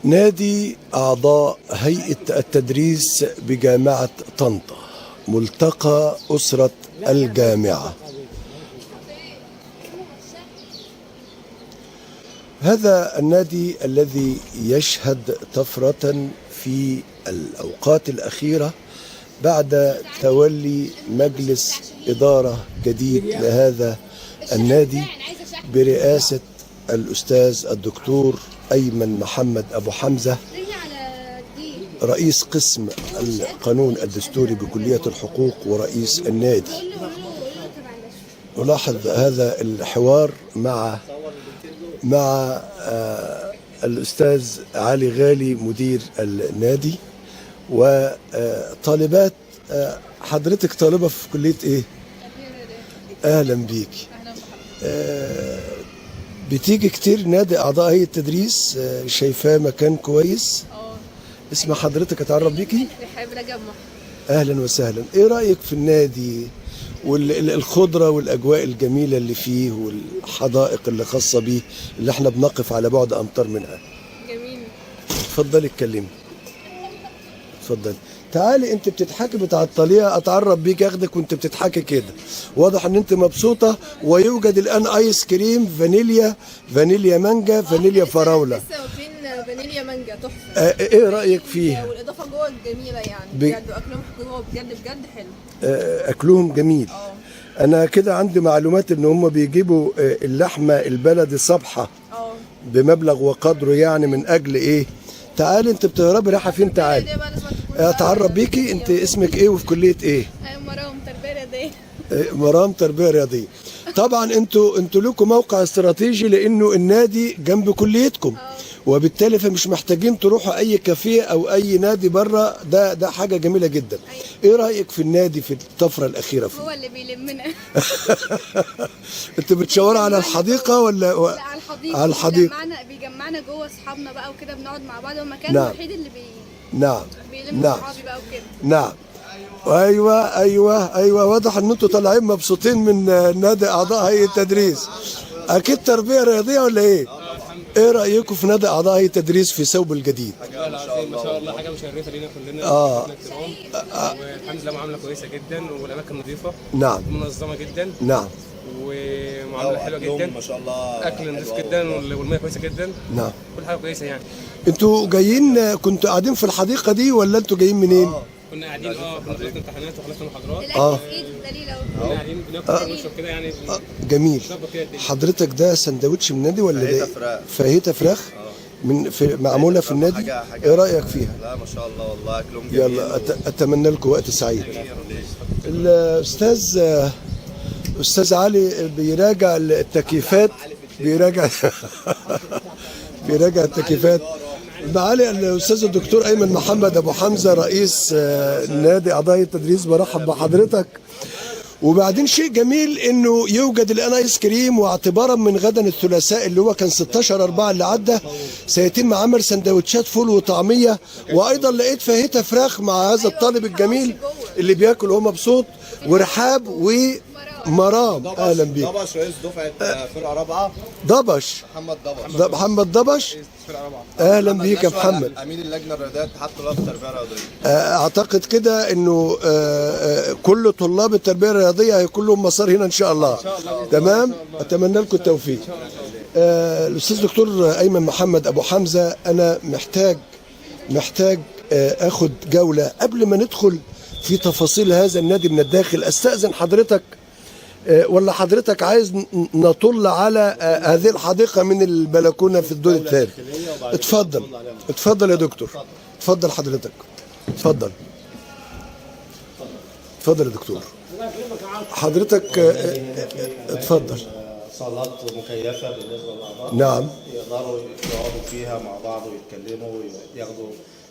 نادي أعضاء هيئة التدريس بجامعة طنطا، ملتقى أسرة الجامعة. هذا النادي الذي يشهد طفرة في الأوقات الأخيرة بعد تولي مجلس إدارة جديد لهذا النادي برئاسة الأستاذ الدكتور أيمن محمد أبو حمزة، رئيس قسم القانون الدستوري بكلية الحقوق ورئيس النادي. نلاحظ هذا الحوار مع الأستاذ علي غالي مدير النادي وطالبات. حضرتك طالبة في كلية إيه؟ أهلا بيك. بتيجي كتير نادي أعضاء هيئة التدريس؟ شايفاه مكان كويس؟ اسم حضرتك أتعرف بيكي؟ رحاب رجب. أهلا وسهلا. إيه رأيك في النادي والخضرة والأجواء الجميلة اللي فيه والحدائق اللي خاصة بيه اللي احنا بنقف على بعد أمتار منها؟ جميل. اتفضلي اتكلمي. اتفضلي. تعالي انت بتضحكي بتعطليها، اتعرف بيك اخدك وانت بتضحكي كده. واضح ان انت مبسوطه. ويوجد الان ايس كريم فانيليا مانجا فانيليا فراوله. لسه واكلين فانيليا مانجا تحفه. ايه رايك فيها؟ والاضافه جوه جميله يعني بجد، واكلهم جوه بجد حلو. اكلهم جميل. انا كده عندي معلومات ان هم بيجيبوا اللحمه البلدي صبحه بمبلغ وقدره، يعني من اجل ايه؟ تعالي انت بتهربي رايحه فين؟ تعالي اتعرف بيكي. انت اسمك ايه وفي كليه ايه؟ مرام تربيه رياضيه. مرام تربيه رياضيه. طبعا انتوا لكم موقع استراتيجي لانه النادي جنب كليتكم، وبالتالي فمش محتاجين تروحوا اي كافيه او اي نادي بره. ده حاجه جميله جدا. ايه رايك في النادي في الطفره الاخيره فيه؟ هو اللي بيلمنا. انت بتشاوري على الحديقه ولا لا، على الحديقه. على الحديقه. بيجمعنا جوه اصحابنا بقى وكده، بنقعد مع بعض. هو المكان نعم. الوحيد اللي نعم بيلم نعم صحابي بقى وكده. نعم. ايوه واضح ان انتوا طالعين مبسوطين من نادي اعضاء هيئه التدريس. اكيد تربيه رياضيه ولا ايه؟ ايه رايكم في نادي اعضاء هيئه التدريس في ثوب الجديد؟ ما شاء الله حاجه مشرفه لينا كلنا. والحمد لله معامله كويسه جدا، والاماكن نظيفه. نعم. منظمه جدا. نعم. ومعامله حلوه جدا. ما شاء الله. اكل نظيف جدا، والميه كويسه جدا. نعم. كل حاجه كويسه يعني. انتوا جايين كنتوا قاعدين في الحديقه دي ولا انتوا جايين منين؟ كنا قاعدين في فتره امتحانات وخلصنا محاضرات. الاكل في ايد دليل اهو. كنا قاعدين بناكل ونشرب كده يعني. جميل. حضرتك ده سندوتش من النادي ولا ده؟ فاهيتا فراخ. معموله في النادي. ايه رايك فيها؟ لا ما شاء الله والله اكلهم جميل. يلا اتمنى لكم وقت سعيد. الاستاذ علي بيراجع التكييفات. بيراجع التكييفات. معالي الاستاذ الدكتور ايمن محمد ابو حمزه رئيس نادي اعضاء التدريس، برحب بحضرتك. وبعدين شيء جميل انه يوجد الان ايس كريم، واعتبارا من غدا الثلاثاء اللي هو كان 16/4 اللي عدى سيتم عمل سندوتشات فول وطعميه، وايضا لقيت فاهيتا فراخ مع هذا الطالب الجميل اللي بياكل وهو مبسوط. ورحاب ومرام اهلا بيك. ضبش رئيس دفعه فرقه رابعه. ضبش محمد ضبش. اهلا بيك يا محمد. امين اللجنه الرياضيه اتحاد طلاب التربيه الرياضيه. اعتقد كده انه كل طلاب التربيه الرياضيه هيكون لهم مسار هنا ان شاء الله. تمام. اتمنى لكم التوفيق. الاستاذ دكتور ايمن محمد ابو حمزه، انا محتاج اخد جوله قبل ما ندخل في تفاصيل هذا النادي من الداخل. استاذن حضرتك ولا حضرتك عايز نطل على هذه الحديقة من البلكونة في الدور الثاني؟ اتفضل يا دكتور. اتفضل حضرتك. اتفضل يا دكتور. حضرتك اتفضل. صالات مكيفة بالنسبة للأعضاء. نعم. يقدروا يقعدوا فيها مع بعض ويتكلموا وياخدوا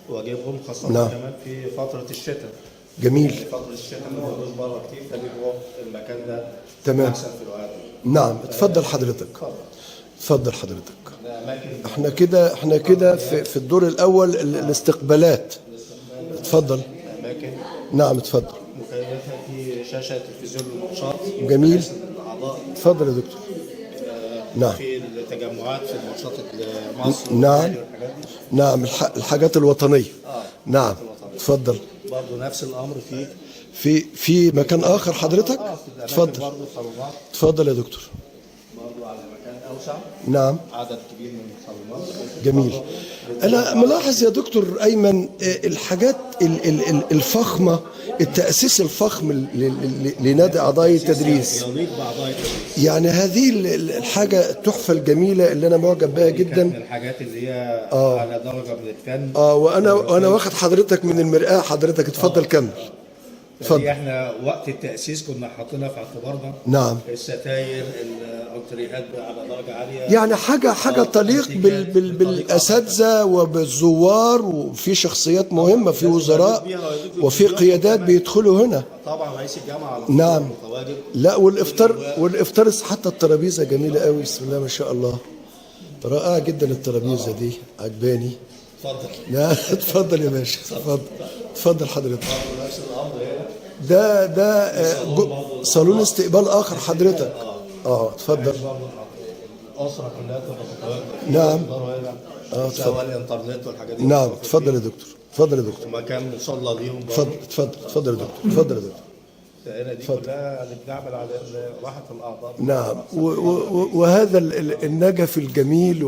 واجبهم، خاصة نعم. كمان في فترة الشتاء. جميل. فترة الشتاء ما يقعدوش بره كتير، فبيبقوا المكان ده تمام. أحسن في الوقت. نعم. اتفضل حضرتك. احنا كده في الدور الأول الاستقبالات. اتفضل. أماكن. نعم اتفضل. مكيفة، في شاشة تلفزيون للماتشات. جميل. الأعضاء. اتفضل يا دكتور. نعم. في التجمعات في الماتشات مصر نعم. والحاجات دي. نعم، الحاجات الوطنية. نعم، اتفضل. برضه نفس الامر في مكان آخر حضرتك؟ في اتفضل. برضه صالونات اتفضل يا دكتور. برضه على مكان اوسع، نعم، عدد كبير من الصالونات. جميل. أنا ملاحظ يا دكتور أيمن الحاجات الفخمة، التأسيس الفخم لنادي أعضاء التدريس، يليق باعضاء التدريس. يعني هذه الحاجة التحفة الجميلة اللي أنا معجب بها دي كانت جدا. من الحاجات اللي هي على درجه من الفن. وأنا واخد حضرتك من المرآة، حضرتك اتفضل كمل. اتفضل. دي احنا وقت التأسيس كنا حاطينها في اعتبارنا. نعم. الستاير، الانتريهات على درجة عالية. يعني حاجة تليق بالأساتذة وبالزوار، وفي شخصيات مهمة، في وزراء وفي قيادات بيدخلوا هنا. طبعا رئيس الجامعة على نعم. متواجد. لا، والإفطار حتى الترابيزة جميلة قوي، بسم الله ما شاء الله، رائعة جدا الترابيزة دي، عجباني. اتفضل. لا اتفضل يا باشا، اتفضل حضرتك. نفس الامر هنا. ده صالون استقبال آخر حضرتك. اتفضل. الأسرة كلها تبقى متواجدة. نعم. اتفضل. سواء الانترنت والحاجات دي. نعم، اتفضل يا دكتور، اتفضل يا دكتور. مكان مصلى ليهم. اتفضل يا دكتور، اتفضل يا دكتور. الدائرة دي كلها اللي بنعمل على راحة الأعضاء. نعم، وهذا النجف الجميل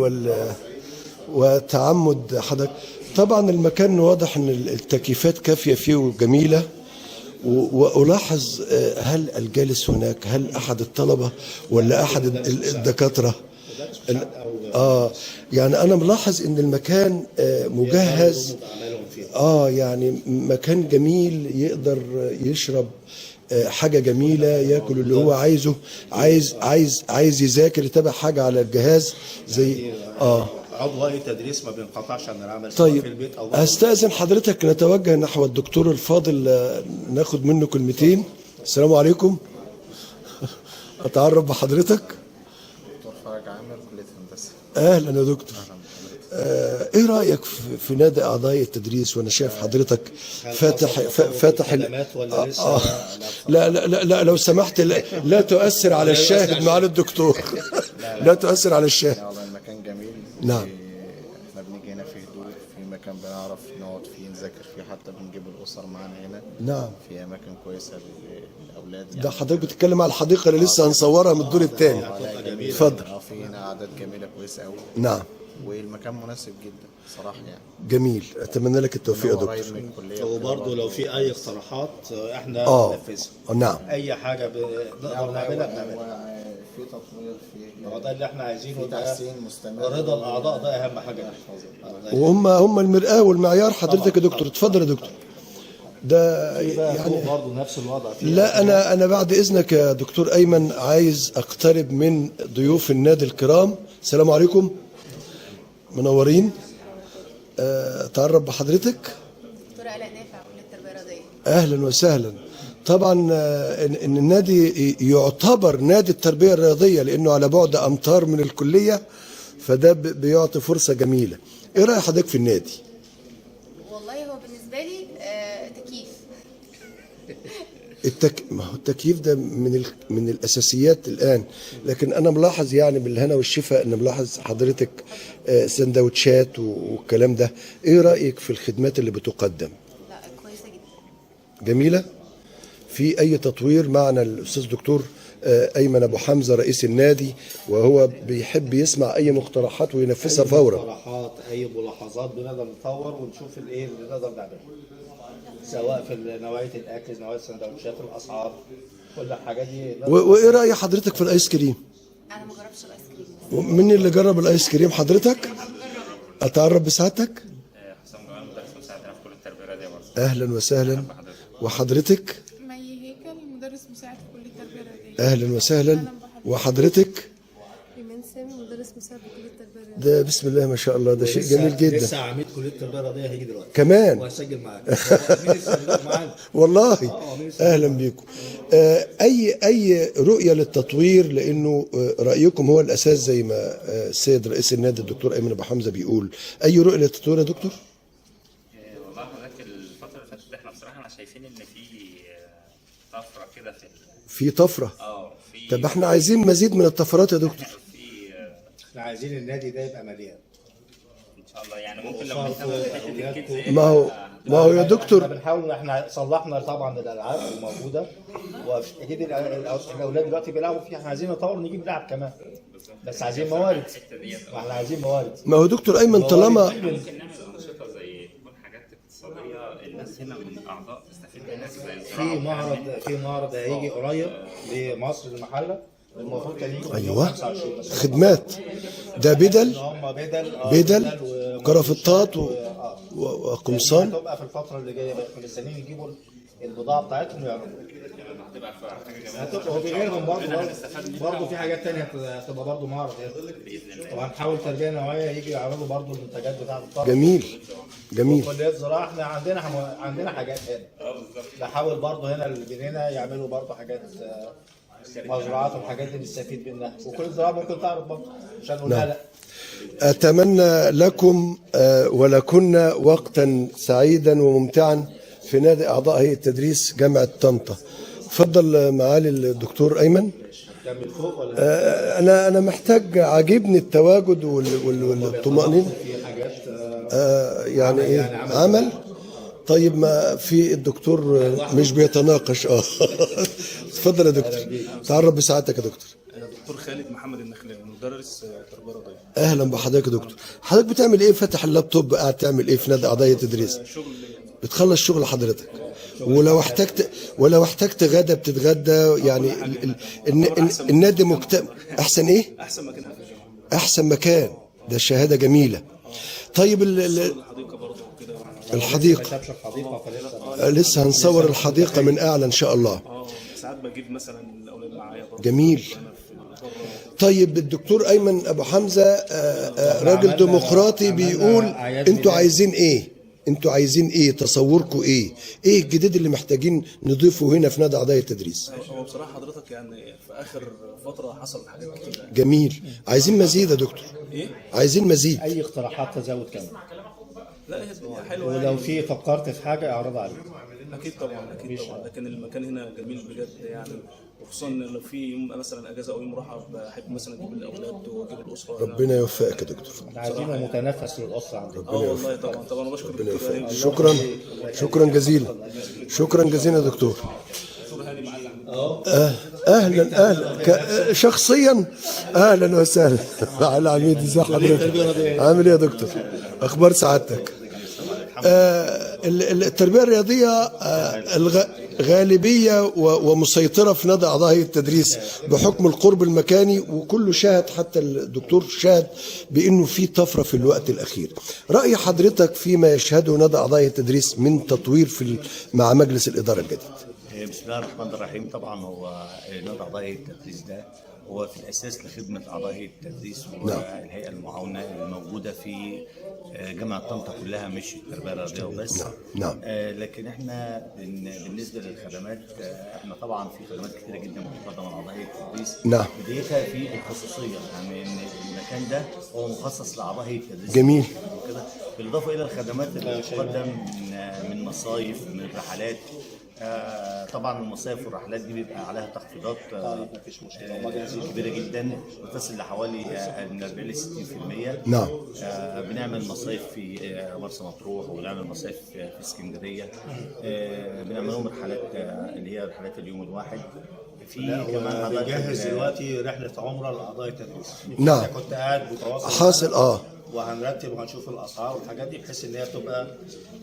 وتعمد حضرتك. طبعا المكان واضح ان التكييفات كافية فيه وجميلة، وألاحظ هل الجالس هناك هل أحد الطلبة ولا أحد الدكاترة؟ يعني أنا ملاحظ إن المكان مجهز. يعني مكان جميل، يقدر يشرب حاجة جميلة، ياكل اللي هو عايزه، عايز يذاكر، يتابع حاجة على الجهاز زي عضو التدريس ما بينقطعش عن العمل. طيب، في البيت أو أستأذن حضرتك نتوجه نحو الدكتور الفاضل، ناخد منه كلمتين. السلام عليكم. أتعرف بحضرتك؟ دكتور فرج عامر، كلية هندسة. أهلا يا دكتور. ايه رأيك في نادي أعضاء التدريس؟ وانا شايف حضرتك فاتح لا لو سمحت، لا تؤثر على الشاهد معالي الدكتور. لا تؤثر على الشاهد. والله المكان جميل. نعم. احنا بنيجي هنا في هدوء، في مكان بنعرف نقعد فيه نذاكر فيه، حتى بنجيب الأسر معانا هنا. نعم. في أماكن كويسة للأولاد يعني. ده حضرتك بتتكلم على الحديقة اللي لسه هنصورها من الدور الثاني. اتفضل. في هنا أعداد جميلة كويسة أوي. نعم. والمكان مناسب جدا صراحة يعني. جميل، اتمنى لك التوفيق يا دكتور. قريب من الكلية. وبرضه لو في اي اقتراحات احنا بننفذها. نعم. اي حاجه نقدر نعملها بنعملها. في تطوير، في ده اللي احنا عايزينه، ده تحسين مستمر. رضا الاعضاء ده اهم حاجه. وهم المرآة والمعيار حضرتك يا دكتور. اتفضل يا دكتور. ده يعني برضه نفس الوضع. لا، انا بعد اذنك يا دكتور ايمن عايز اقترب من ضيوف النادي الكرام. السلام عليكم، منورين. اتعرف بحضرتك. دكتورة آلاء نافع، كلية التربية الرياضية. اهلا وسهلا. طبعا ان النادي يعتبر نادي التربيه الرياضيه لانه على بعد امتار من الكليه، فده بيعطي فرصه جميله. ايه راي حضرتك في النادي؟ والله هو بالنسبة لي تكييف. ما هو التكييف ده من الاساسيات الان، لكن انا ملاحظ يعني بالهنا والشفاء ان ملاحظ حضرتك سندوتشات والكلام ده. ايه رايك في الخدمات اللي بتقدم؟ لا، كويسة جدا. جميله. في اي تطوير؟ معنا الاستاذ دكتور ايمن ابو حمزه رئيس النادي، وهو بيحب يسمع اي مقترحات وينفذها فورا. مقترحات، اي ملاحظات بنقدر نطور ونشوف الايه اللي نقدر نعمله، سواء في نوعيه الاكل، نوعيه السندوتشات، الاسعار، كل الحاجات دي. وايه راي حضرتك في الايس كريم؟ انا ما جربتش الايس كريم. مين اللي جرب الايس كريم؟ حضرتك؟ اتعرف بسعادتك؟ حسام جمال، مدرس مساعد في كليه التربيه الرياضيه برضه. اهلا وسهلا. وحضرتك؟ مي هيكل، مدرس مساعد في كليه التربيه الرياضيه. اهلا وسهلا. وحضرتك؟ ايمان سامي، مدرس مساعد في كليه التربيه الرياضيه. ده بسم الله ما شاء الله، ده شيء جميل جدا. لسه عميد كليه التربيه الرياضيه هيجي دلوقتي كمان، وهسجل معاك. والله اهلا بيكم. اي رؤيه للتطوير، لانه رايكم هو الاساس زي ما السيد رئيس النادي الدكتور ايمن ابو حمزه بيقول. اي رؤيه للتطوير يا دكتور؟ والله حضرتك الفتره اللي فاتت احنا بصراحه شايفين ان في طفره كده في طفره. في طب احنا عايزين مزيد من الطفرات يا دكتور. في احنا عايزين النادي ده يبقى مليان ان شاء الله. يعني ممكن لو نهتم بحته الكيدز دي ما هو يا دكتور احنا بنحاول، احنا صلحنا طبعا الالعاب الموجوده، واكيد الاولاد دلوقتي بيلعبوا فيها، احنا عايزين نطور نجيب لعب كمان، بس عايزين موارد، واحنا عايزين موارد. ما هو دكتور ايمن طالما ممكن نعمل انشطه زي تكون حاجات اقتصاديه الناس هنا من الاعضاء تستفيد منها زي في معرض هيجي قريب لمصر المحله، المفروض كان يجي ايوه 25 بس خدمات، ده بدل هم بدل كرافتات وقمصان. هتبقى في الفتره اللي جايه بقى مستنيين يجيبوا البضاعه بتاعتهم ويعرضوا. هتبقى غيرهم برضه في حاجات ثانيه هتبقى برضه معرض هنا، وهنحاول تربيه نوعيه يجي يعرضوا برضه المنتجات بتاعت الطرف. جميل جميل. كليات زراعه احنا عندنا حاجات هنا، نحاول برضه هنا الجنينه يعملوا برضه حاجات مزرعات والحاجات دي نستفيد منها، وكل زراعه ممكن تعرض برضه عشان نقولها لا. أتمنى لكم ولكن وقتا سعيدا وممتعا في نادي أعضاء هيئة تدريس جامعة طنطا. تفضل معالي الدكتور أيمن. كمل فوق ولا أنا محتاج، عاجبني التواجد والطمأنينة. في حاجات يعني إيه عمل. طيب ما في الدكتور مش بيتناقش اتفضل يا دكتور، تعرف بسعادتك يا دكتور. دكتور خالد محمد النخلاني، مدرس تربيه رياضيه. اهلا بحضرتك يا دكتور. حضرتك بتعمل ايه؟ فاتح اللابتوب قاعد تعمل ايه في نادي اعضاء التدريس؟ شغل. بتخلص شغل حضرتك، ولو احتجت غدا بتتغدى يعني. النادي مكتمل. احسن ايه؟ احسن مكان في الجامعه. احسن مكان، ده شهاده جميله. طيب الحديقه برضه كده. الحديقه لسه هنصور الحديقه من اعلى ان شاء الله. ساعات بجيب مثلا الاولاد معايا برضه. جميل. طيب الدكتور ايمن ابو حمزه راجل ديمقراطي بيقول انتوا عايزين ايه؟ انتوا عايزين ايه؟ تصوركم ايه؟ ايه الجديد اللي محتاجين نضيفه هنا في نادي اعضاء التدريس؟ هو بصراحه حضرتك يعني في اخر فتره حصل حاجات كتير. جميل. عايزين مزيد يا دكتور. ايه؟ عايزين مزيد. اي اقتراحات تزود كمان. لا هي الدنيا حلوه ولو يعني. في فكرت في حاجه اعرضها عليك. اكيد طبعا اكيد طبعا، لكن المكان هنا جميل بجد يعني، وخصوصا لو في يوم مثلا اجازه او يوم راحه بحب مثلا اجيب الاولاد واجيب الاسره. ربنا يوفقك يا دكتور. احنا عايزينه متنفس للاسره عندنا. والله طبعا انا بشكر ربنا الدكتور يوفقك. شكرا جزيلا. شكرا جزيلا يا دكتور. اهلا شخصيا اهلا وسهلا على عميد. ازي حضرتك؟ عامل ايه يا دكتور؟ اخبار سعادتك؟ التربيه الرياضيه غالبيه ومسيطره في نادي اعضاء هيئه التدريس بحكم القرب المكاني، وكله شاهد، حتى الدكتور شاهد بانه في طفره في الوقت الاخير. راي حضرتك فيما يشهده نادي اعضاء هيئه التدريس من تطوير مع مجلس الاداره الجديد؟ بسم الله الرحمن الرحيم. طبعا هو نادي اعضاء هيئه التدريس ده هو في الاساس لخدمه اعضاء هيئه التدريس والهيئه المعاونه الموجوده في جامعه طنطا كلها، مش التربيه الرياضيه وبس. نعم. لكن احنا بالنسبه للخدمات، احنا طبعا في خدمات كثيره جدا بتقدم لاعضاء هيئه التدريس. نعم. بدايتها في الخصوصيه، يعني ان المكان ده هو مخصص لاعضاء هيئه التدريس. جميل. وكده بالاضافه الى الخدمات اللي بتقدم من مصايف، من رحلات. طبعا المصايف والرحلات دي بيبقى عليها تخفيضات كبيره جدا، بتصل لحوالي من 40 ل 60%. نعم. بنعمل مصايف في مرسى مطروح، وبنعمل مصايف في اسكندريه. بنعمل لهم رحلات اللي هي رحلات اليوم الواحد. في كمان بنجهز دلوقتي رحله عمره لاعضاء التدريس. نعم. كنت قاعد بتواصل حاصل وهنرتب وهنشوف الاسعار والحاجات دي بحيث ان هي تبقى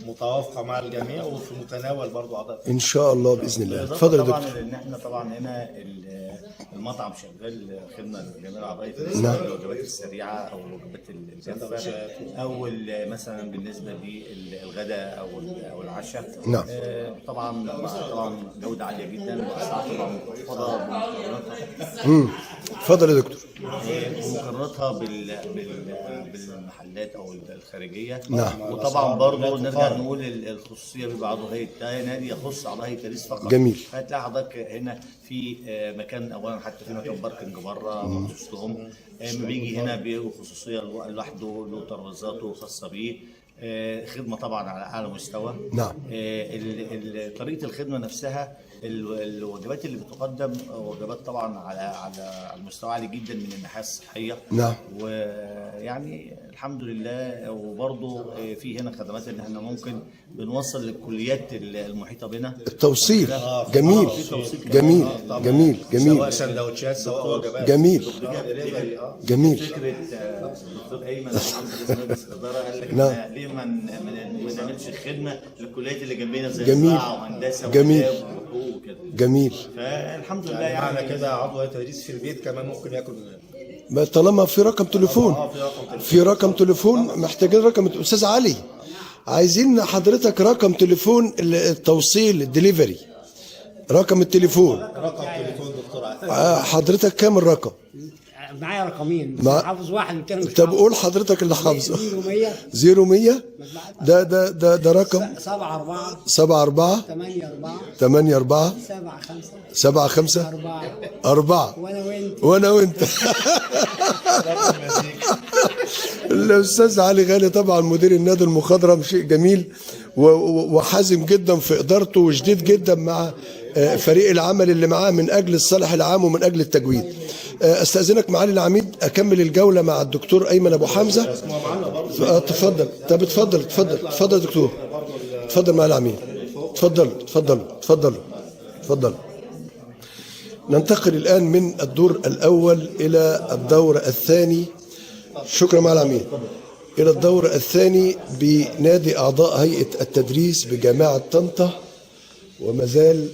متوافقه مع الجميع وفي متناول برضه اعضاء ان شاء الله باذن الله. اتفضل يا دكتور. طبعا لان احنا طبعا هنا المطعم شغال خدمه لجميع اعضاء الوجبات السريعه او الوجبات الجافه، او مثلا بالنسبه للغداء او العشاء. نعم. طبعا جوده عاليه جدا، واسعار طبعا مخفضه اتفضل يا دكتور. ومقارنتها بالمحلات او الخارجيه. نعم. وطبعا برضه نرجع نقول الخصوصيه بيبقى اعضاء هيئه نادي يخص اعضاء هيئه التدريس فقط. جميل. هتلاقي حضرتك هنا في مكان، اولا حتى في مكان باركنج بره مخصوص لهم. بيجي هنا بيجوا خصوصيه لوحده، له ترابيزاته خاصه بيه. خدمه طبعا على اعلى مستوى. نعم. طريقه الخدمه نفسها الوجبات اللي بتقدم وجبات طبعا على مستوى عالي جدا من الناحيه الصحيه. نعم. ويعني الحمد لله. وبرضه في هنا خدمات ان احنا ممكن بنوصل للكليات المحيطه بنا التوصيل. جميل جميل جميل جميل سواء سندوتشات سواء وجبات. جميل جميل. فكره الدكتور ايمن رئيس مجلس الاداره قال لك نعم. إحنا ليه ما نعملش خدمه للكليات اللي جنبنا زي جميل. الزراعه وهندسه جميل. وآداب وحقوق وكده. جميل. فالحمد لله معنى يعني كده عضو هيئة التدريس في البيت كمان ممكن ياكل ما طالما في رقم تليفون، في رقم تليفون، محتاجين رقم. استاذ علي، عايزين حضرتك رقم تليفون التوصيل الدليفري، رقم التليفون. رقم تليفون دكتور عادل. حضرتك كام الرقم؟ معايا رقمين بس مع... حافظ واحد والتاني مش طب قول حضرتك اللي حافظه. 0100 ده رقم 74 74 84 75 4 وانا وانت الاستاذ علي غالي طبعا مدير النادي المخضرم، شيء جميل وحازم جدا في ادارته وشديد جدا مع فريق العمل اللي معاه من اجل الصالح العام ومن اجل التجويد. استاذنك معالي العميد اكمل الجوله مع الدكتور ايمن ابو حمزه. تفضل. طب اتفضل دكتور. اتفضل معالي العميد. اتفضل. ننتقل الان من الدور الاول الى الدور الثاني. شكرا معالي العميد. الى الدور الثاني بنادي اعضاء هيئه التدريس بجامعه طنطا. وما زال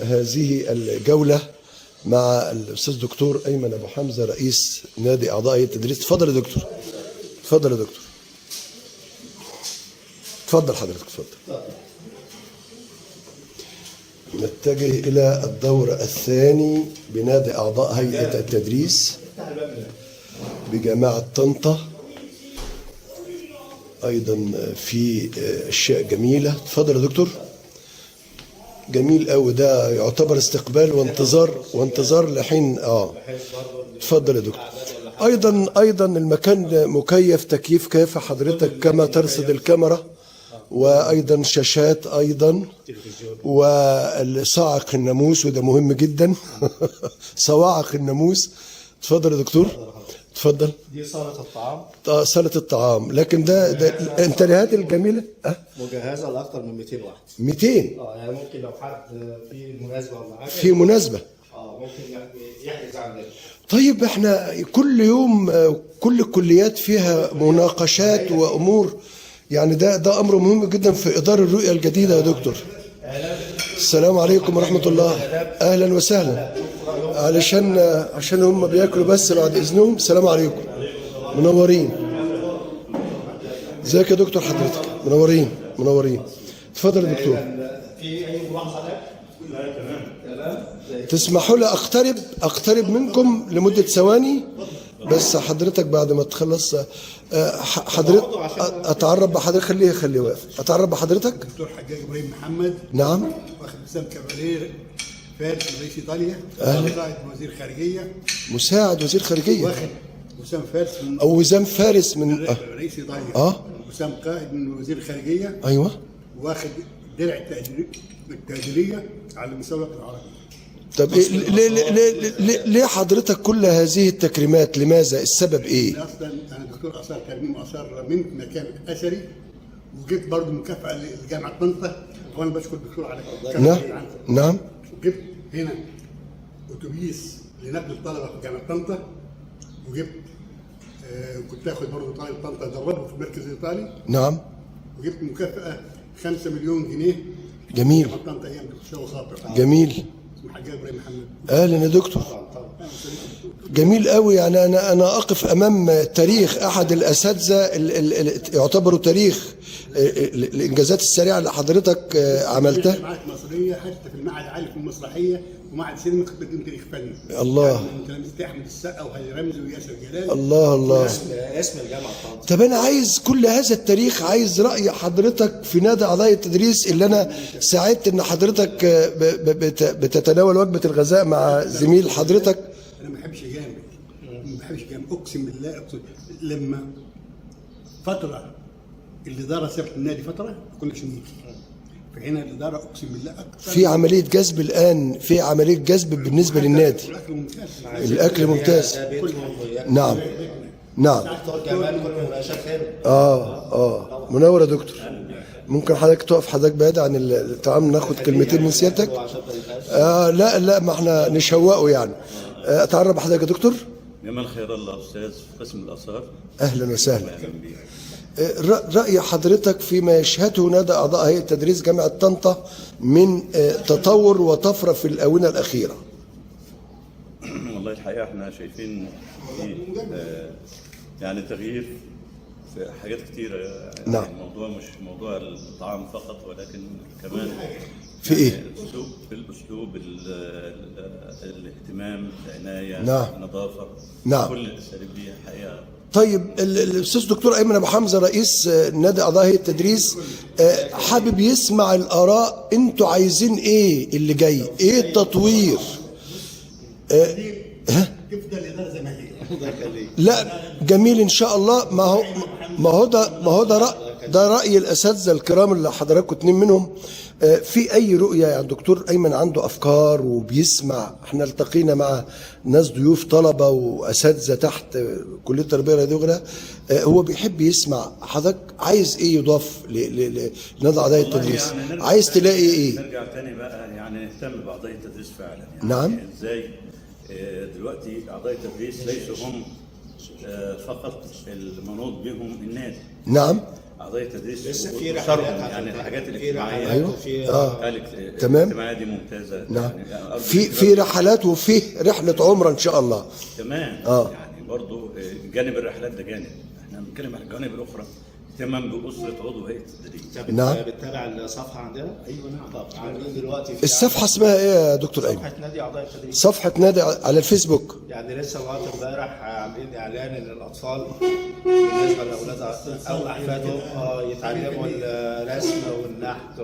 هذه الجوله مع الاستاذ دكتور ايمن ابو حمزه رئيس نادي اعضاء هيئه التدريس. اتفضل يا دكتور. اتفضل حضرتك. نتجه الى الدور الثاني بنادي اعضاء هيئه التدريس بجامعه طنطا. ايضا في اشياء جميله. اتفضل يا دكتور. جميل قوي، ده يعتبر استقبال وانتظار لحين اتفضل يا دكتور. ايضا المكان مكيف، تكييف كافي حضرتك كما ترصد الكاميرا، وايضا شاشات ايضا، وصاعق الناموس وده مهم جدا. صواعق الناموس. اتفضل يا دكتور. اتفضل. دي صالة الطعام. صالة الطعام، لكن ده الانتريهات الجميلة مجهزة لأكثر من 200 واحد. 200 يعني ممكن لو حد في مناسبة ولا حاجة. في مناسبة. ممكن يحجز عندنا. طيب احنا كل يوم كل الكليات فيها مناقشات وامور، يعني ده امر مهم جدا في اطار الرؤية الجديدة يا دكتور. السلام عليكم ورحمة الله. اهلا وسهلا. عشان هم بياكلوا بس بعد اذنهم. السلام عليكم. منورين. ازيك يا دكتور حضرتك؟ منورين. اتفضل يا دكتور. في أي ملاحظة؟ لا تمام. تسمحوا لي اقترب منكم لمدة ثواني بس حضرتك بعد ما تخلص حضرتك اتعرف بحضرتك. خليه واقف. اتعرف بحضرتك. دكتور حجاج ابراهيم محمد. نعم. واخد وسام كافالير فارس رئيس ايطاليا. مساعد وزير خارجيه. واخد وسام فارس من رئيس ايطاليا. وسام قائد من وزير الخارجيه. ايوه. واخد درع التقديريه على المسابقه العربيه. طب ليه حضرتك كل هذه التكريمات؟ لماذا؟ السبب ايه؟ اصلا انا دكتور اثار ترميم واثار رميم مكان اثري، وجبت برضه مكافاه لجامعه طنطا، وانا بشكر الدكتور على نعم. وجبت هنا اتوبيس لنقل الطلبه في جامعه طنطا، وجبت كنت اخد برضه طالب طنطا ادربه في المركز الايطالي. نعم. وجبت مكافاه 5 مليون جنيه. جميل. طنطا ايام دكتور خاطر. جميل. حجاج ابراهيم محمد. اهلا يا دكتور. جميل قوي. يعني انا اقف امام تاريخ احد الاساتذه اللي يعتبروا تاريخ الانجازات السريعه اللي حضرتك عملتها. جامعات مصريه حتى في المعهد العالي في المسرحيه ومعهد سينما كنت بقدم تاريخ فني. الله. يعني من تلاميذ احمد السقا وهاني رمزي وياسر جلال. الله. اسم الجامعه طنطا. طب انا عايز كل هذا التاريخ، عايز راي حضرتك في نادي اعضاء التدريس اللي انا سعدت ان حضرتك بتتناول وجبه الغذاء مع زميل حضرتك. انا ما بحبش جامع، اقسم بالله. لما فتره اللي درست في النادي فتره ما كناش نيجي، هنا الاداره اقسم بالله اكثر. في عمليه جذب الان، في عمليه جذب بالنسبه للنادي. الاكل ممتاز. الاكل ممتاز. نعم نعم. منور يا دكتور. ممكن حضرتك تقف حضرتك بعيد عن الطعام، ناخد كلمتين من سيادتك. لا ما احنا نشوقه يعني. اتعرف بحضرتك يا دكتور. جمال خير الله، استاذ في قسم الاثار. اهلا وسهلا. رأي حضرتك فيما يشهده نادى أعضاء هيئة تدريس جامعة طنطا من تطور وطفرة في الآونة الأخيرة؟ والله الحقيقة احنا شايفين في يعني تغيير في حاجات كتيرة. يعني نعم. الموضوع مش موضوع الطعام فقط، ولكن كمان في ايه؟ الاسلوب الاهتمام، العناية، نعم. النظافة. نعم. كل الاساليب دي حقيقة. طيب الاستاذ دكتور ايمن ابو حمزه رئيس نادي اعضاء هيئه التدريس حابب يسمع الاراء، انتوا عايزين ايه اللي جاي؟ ايه التطوير؟ تفضل الاداره زي ما هي. لا جميل ان شاء الله. ما هو ده راي الاساتذه الكرام اللي حضراتكم اتنين منهم. في اي رؤيه يعني دكتور ايمن عنده افكار وبيسمع. احنا التقينا مع ناس ضيوف طلبه واساتذه تحت كليه التربيه الرياضيه وغيرها. هو بيحب يسمع حضرتك عايز ايه يضاف لنادي اعضاء التدريس. يعني عايز تلاقي ايه؟ نرجع تاني بقى يعني نهتم باعضاء التدريس فعلا. يعني نعم. ازاي دلوقتي اعضاء التدريس ليسوا هم فقط المنوط بهم النادي. نعم. اعضاء التدريس لسه في رحلات يعني الحاجات الاجتماعيه. ايوه. تمام. الاجتماعيه دي ممتازه. نعم. يعني في رحلات وفي رحله عمره ان شاء الله. كمان يعني برضو جانب الرحلات ده جانب. احنا بنتكلم عن الجوانب الاخرى، اهتمام باسره عضو هيئه التدريس. نعم. بتتابع الصفحه عندنا؟ ايوه نعم. طب عاملين دلوقتي الصفحه اسمها ايه يا دكتور ايمن؟ صفحه نادي اعضاء التدريس. صفحه نادي على الفيسبوك. يعني لسه لغايه امبارح عاملين اعلان ان الاطفال بالنسبه لاولاد او احفادهم يتعلموا الرسم والنحت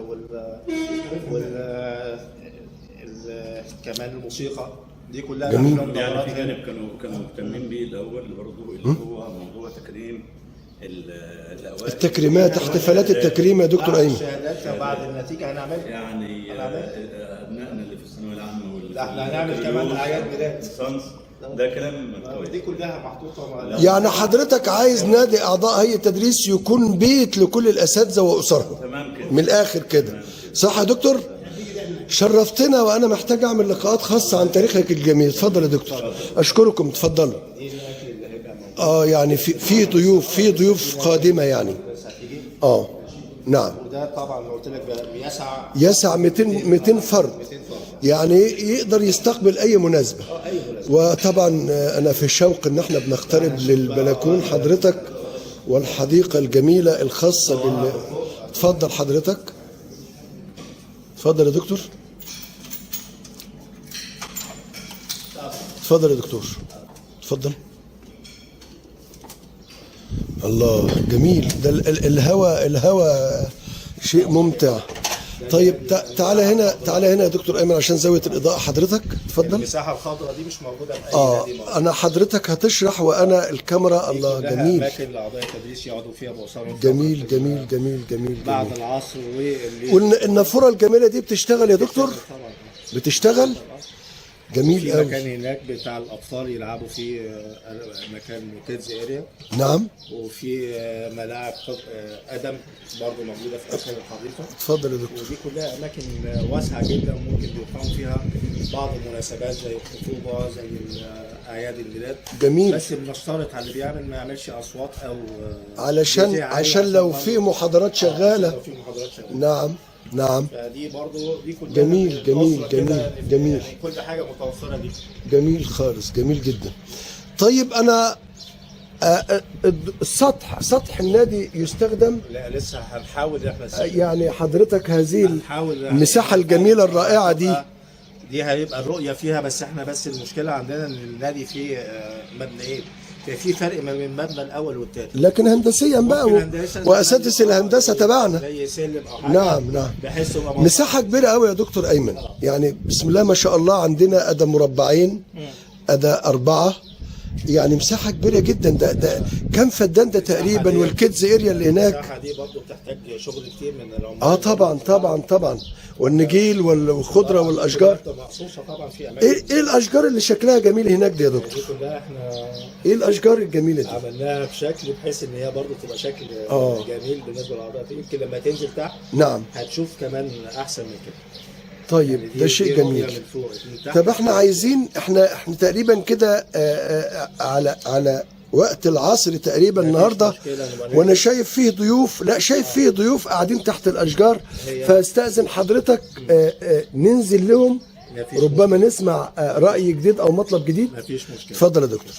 كمان الموسيقى دي كلها. جميل. يعني في جانب كانوا مهتمين بيه الاول برضه، اللي هو موضوع تكريم الاوائل. التكريمات، احتفالات التكريم يا دكتور ايمن. الشهادات بعد النتيجه هنعملها. يعني ابنائنا اللي في الثانويه العامه لا احنا هنعمل كمان اعياد ميلاد. ده كلام كويس. دي كلها محطوطه. يعني حضرتك عايز نادي اعضاء هيئه التدريس يكون بيت لكل الاساتذه واسرهم. تمام كده. من الاخر كده. صح يا دكتور؟ شرفتنا، وانا محتاج اعمل لقاءات خاصه عن تاريخك الجميل. اتفضل يا دكتور. اشكركم. اتفضلوا. يعني في ضيوف قادمه يعني. نعم. وده طبعا قلت لك يسع 200 فرد. يعني يقدر يستقبل اي مناسبه. وطبعا انا في شوق ان احنا بنقترب للبلكون حضرتك والحديقه الجميله الخاصه اتفضل حضرتك. اتفضل يا دكتور. اتفضل يا دكتور. اتفضل. الله جميل. ده الهوا شيء ممتع. طيب تعالى هنا يا دكتور ايمن عشان زاويه الاضاءه حضرتك. اتفضل. المساحه الخضراء دي مش موجوده في اي نادي. انا حضرتك هتشرح وانا الكاميرا. الله جميل. اماكن لاعضاء التدريس يقعدوا فيها باسرهم. جميل جميل جميل جميل. بعد العصر والنافوره الجميله دي بتشتغل يا دكتور؟ بتشتغل؟ جميل قوي. في مكان هناك بتاع الاطفال يلعبوا فيه، مكان كيدز اريا. نعم. وفي ملاعب قدم برضه موجوده في اخر الحديقه. اتفضل يا دكتور. ودي كلها اماكن واسعه جدا ممكن يقام فيها بعض المناسبات زي الخطوبه زي اعياد الميلاد. جميل. بس بنشترط على اللي بيعمل ما يعملش اصوات او عشان لو في محاضرات شغاله. نعم نعم. فدي برضه دي كلها جميل جميل جميل جميل. يعني كل حاجه متوفره دي. جميل خالص. جميل جدا. طيب انا سطح النادي يستخدم؟ لا لسه هنحاول احنا يعني حضرتك هذه المساحه الجميله الرائعه دي هيبقى الرؤيه فيها. بس احنا المشكله عندنا ان النادي فيه مبنيين، في فرق ما بين المبنى الاول والثاني. لكن هندسيا بقى واساتذه الهندسه تبعنا. زي سلم او حاجه. نعم. مساحه كبيره قوي يا دكتور ايمن. يعني بسم الله ما شاء الله عندنا ادى مربعين، ادى 4، يعني مساحه كبيره جدا. ده كم فدان ده تقريبا؟ والكيدز اريا اللي هناك المساحه دي برضه بتحتاج شغل كتير من العمال. طبعا والنجيل والخضره والاشجار. مخصوصه طبعا في اماكن. ايه الاشجار اللي شكلها جميل هناك دي يا دكتور؟ دي كلها احنا ايه الاشجار الجميله دي؟ عملناها بشكل بحيث ان هي برضه تبقى شكل جميل بالنسبه للاعضاء. يمكن لما تنزل تحت نعم هتشوف كمان احسن من كده. طيب يعني ده شيء جميل. طب احنا عايزين احنا تقريبا كده على وقت العصر تقريبا النهارده، وانا شايف فيه ضيوف، لا شايف فيه ضيوف قاعدين تحت الاشجار، فاستاذن حضرتك ننزل لهم ربما نسمع رأي جديد او مطلب جديد. مفيش مشكله. اتفضل يا دكتور.